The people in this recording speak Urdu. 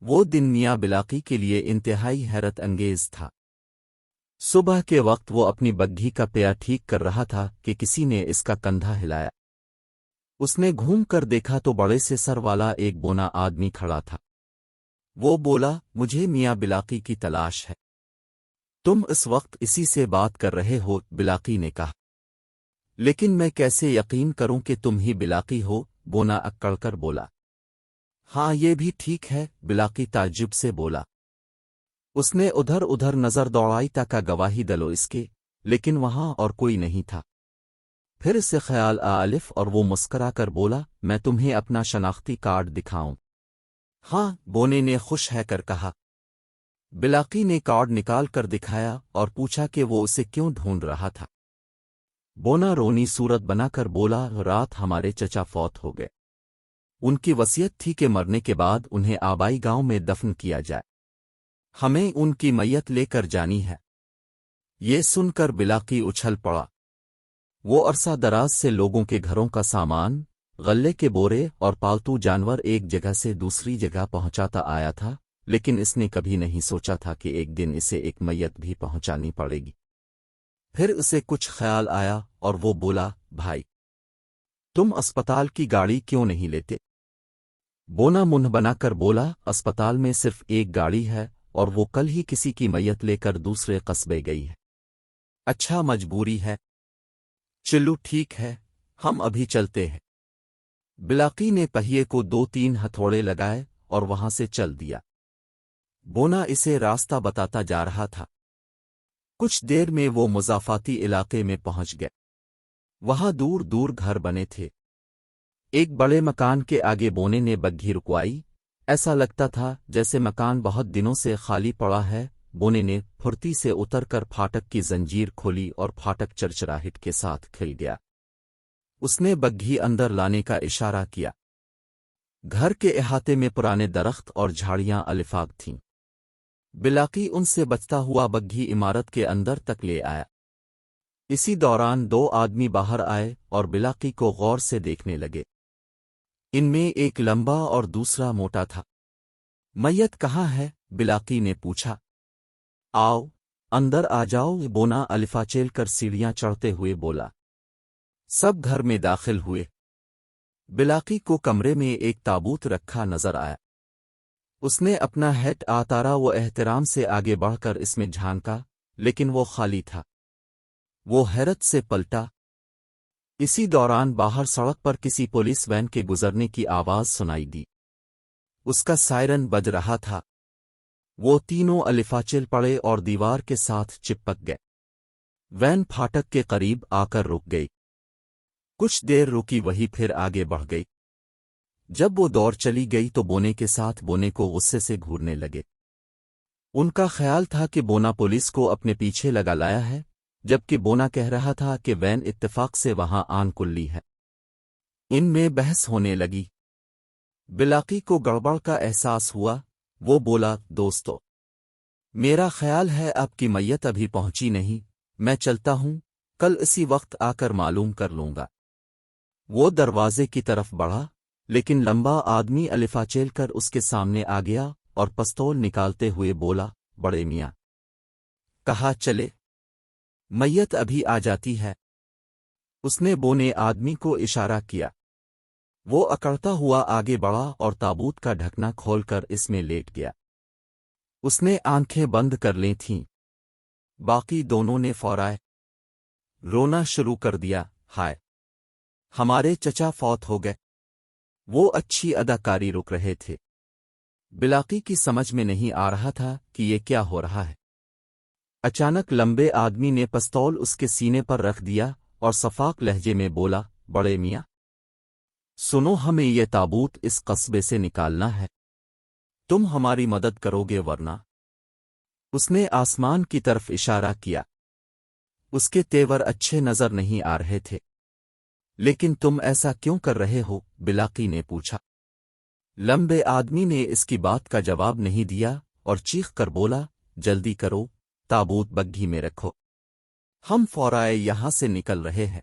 وہ دن میاں بلاقی کے لیے انتہائی حیرت انگیز تھا۔ صبح کے وقت وہ اپنی بگھی کا پیا ٹھیک کر رہا تھا کہ کسی نے اس کا کندھا ہلایا۔ اس نے گھوم کر دیکھا تو بڑے سے سر والا ایک بونا آدمی کھڑا تھا۔ وہ بولا، مجھے میاں بلاقی کی تلاش ہے۔ تم اس وقت اسی سے بات کر رہے ہو؟ بلاقی نے کہا۔ لیکن میں کیسے یقین کروں کہ تم ہی بلاقی ہو؟ بونا اکڑ کر بولا۔ ہاں یہ بھی ٹھیک ہے، بلاقی تعجب سے بولا۔ اس نے ادھر ادھر نظر دوڑائی تاکہ گواہی دلو اس کے، لیکن وہاں اور کوئی نہیں تھا۔ پھر اسے خیال الف اور وہ مسکرا کر بولا، میں تمہیں اپنا شناختی کارڈ دکھاؤں؟ ہاں، بونے نے خوش ہے کر کہا۔ بلاقی نے کارڈ نکال کر دکھایا اور پوچھا کہ وہ اسے کیوں ڈھونڈ رہا تھا۔ بونا رونی صورت بنا کر بولا، رات ہمارے چچا فوت ہو گئے۔ ان کی وصیت تھی کہ مرنے کے بعد انہیں آبائی گاؤں میں دفن کیا جائے۔ ہمیں ان کی میت لے کر جانی ہے۔ یہ سن کر بلاقی اچھل پڑا۔ وہ عرصہ دراز سے لوگوں کے گھروں کا سامان، غلے کے بورے اور پالتو جانور ایک جگہ سے دوسری جگہ پہنچاتا آیا تھا، لیکن اس نے کبھی نہیں سوچا تھا کہ ایک دن اسے ایک میت بھی پہنچانی پڑے گی۔ پھر اسے کچھ خیال آیا اور وہ بولا، بھائی تم اسپتال کی گاڑی کیوں نہیں لیتے؟ بونا منہ بنا کر بولا، اسپتال میں صرف ایک گاڑی ہے اور وہ کل ہی کسی کی میت لے کر دوسرے قصبے گئی ہے۔ اچھا، مجبوری ہے۔ چلو ٹھیک ہے، ہم ابھی چلتے ہیں۔ بلاقی نے پہیے کو 2-3 ہتھوڑے لگائے اور وہاں سے چل دیا۔ بونا اسے راستہ بتاتا جا رہا تھا۔ کچھ دیر میں وہ مضافاتی علاقے میں پہنچ گئے۔ وہاں دور دور گھر بنے تھے۔ ایک بڑے مکان کے آگے بونے نے بگھی رکوائی۔ ایسا لگتا تھا جیسے مکان بہت دنوں سے خالی پڑا ہے۔ بونے نے پھرتی سے اتر کر پھاٹک کی زنجیر کھولی اور پھاٹک چرچراہٹ کے ساتھ کھل گیا۔ اس نے بگھی اندر لانے کا اشارہ کیا۔ گھر کے احاطے میں پرانے درخت اور جھاڑیاں الفاق تھیں۔ بلاقی ان سے بچتا ہوا بگھی عمارت کے اندر تک لے آیا۔ اسی دوران 2 آدمی باہر آئے اور بلاقی کو غور سے دیکھنے لگے۔ ان میں ایک لمبا اور دوسرا موٹا تھا۔ میت کہاں ہے؟ بلاقی نے پوچھا۔ آؤ، اندر آ جاؤ، بونا الفا چیل کر سیڑھیاں چڑھتے ہوئے بولا۔ سب گھر میں داخل ہوئے۔ بلاقی کو کمرے میں ایک تابوت رکھا نظر آیا۔ اس نے اپنا ہیٹ آتارا وہ احترام سے آگے بڑھ کر اس میں جھانکا، لیکن وہ خالی تھا۔ وہ حیرت سے پلٹا۔ اسی دوران باہر سڑک پر کسی پولیس وین کے گزرنے کی آواز سنائی دی۔ اس کا سائرن بج رہا تھا۔ وہ تینوں الفا چل پڑے اور دیوار کے ساتھ چپک گئے۔ وین پھاٹک کے قریب آ کر رک گئی۔ کچھ دیر رکی، وہی پھر آگے بڑھ گئی۔ جب وہ دوڑ چلی گئی تو بونے کے ساتھ بونے کو غصے سے گھورنے لگے۔ ان کا خیال تھا کہ بونا پولیس کو اپنے پیچھے لگا لایا ہے، جبکہ بونا کہہ رہا تھا کہ وین اتفاق سے وہاں آن کلی ہے۔ ان میں بحث ہونے لگی۔ بلاقی کو گڑبڑ کا احساس ہوا۔ وہ بولا، دوستو، میرا خیال ہے آپ کی میت ابھی پہنچی نہیں، میں چلتا ہوں، کل اسی وقت آ کر معلوم کر لوں گا۔ وہ دروازے کی طرف بڑھا، لیکن لمبا آدمی الفا چیل کر اس کے سامنے آ گیا اور پستول نکالتے ہوئے بولا، بڑے میاں، کہا چلے، میت ابھی آ جاتی ہے۔ اس نے بونے آدمی کو اشارہ کیا۔ وہ اکڑتا ہوا آگے بڑھا اور تابوت کا ڈھکنا کھول کر اس میں لیٹ گیا۔ اس نے آنکھیں بند کر لی تھیں۔ باقی دونوں نے فورائے رونا شروع کر دیا۔ ہائے، ہمارے چچا فوت ہو گئے۔ وہ اچھی اداکاری رک رہے تھے۔ بلاقی کی سمجھ میں نہیں آ رہا تھا کہ یہ کیا ہو رہا ہے۔ اچانک لمبے آدمی نے پستول اس کے سینے پر رکھ دیا اور صفاق لہجے میں بولا، بڑے میاں، سنو، ہمیں یہ تابوت اس قصبے سے نکالنا ہے۔ تم ہماری مدد کرو گے ورنہ؟ اس نے آسمان کی طرف اشارہ کیا۔ اس کے تیور اچھے نظر نہیں آ رہے تھے۔ لیکن تم ایسا کیوں کر رہے ہو؟ بلاقی نے پوچھا۔ لمبے آدمی نے اس کی بات کا جواب نہیں دیا اور چیخ کر بولا، جلدی کرو، تابوت بگھی میں رکھو، ہم فورائے یہاں سے نکل رہے ہیں۔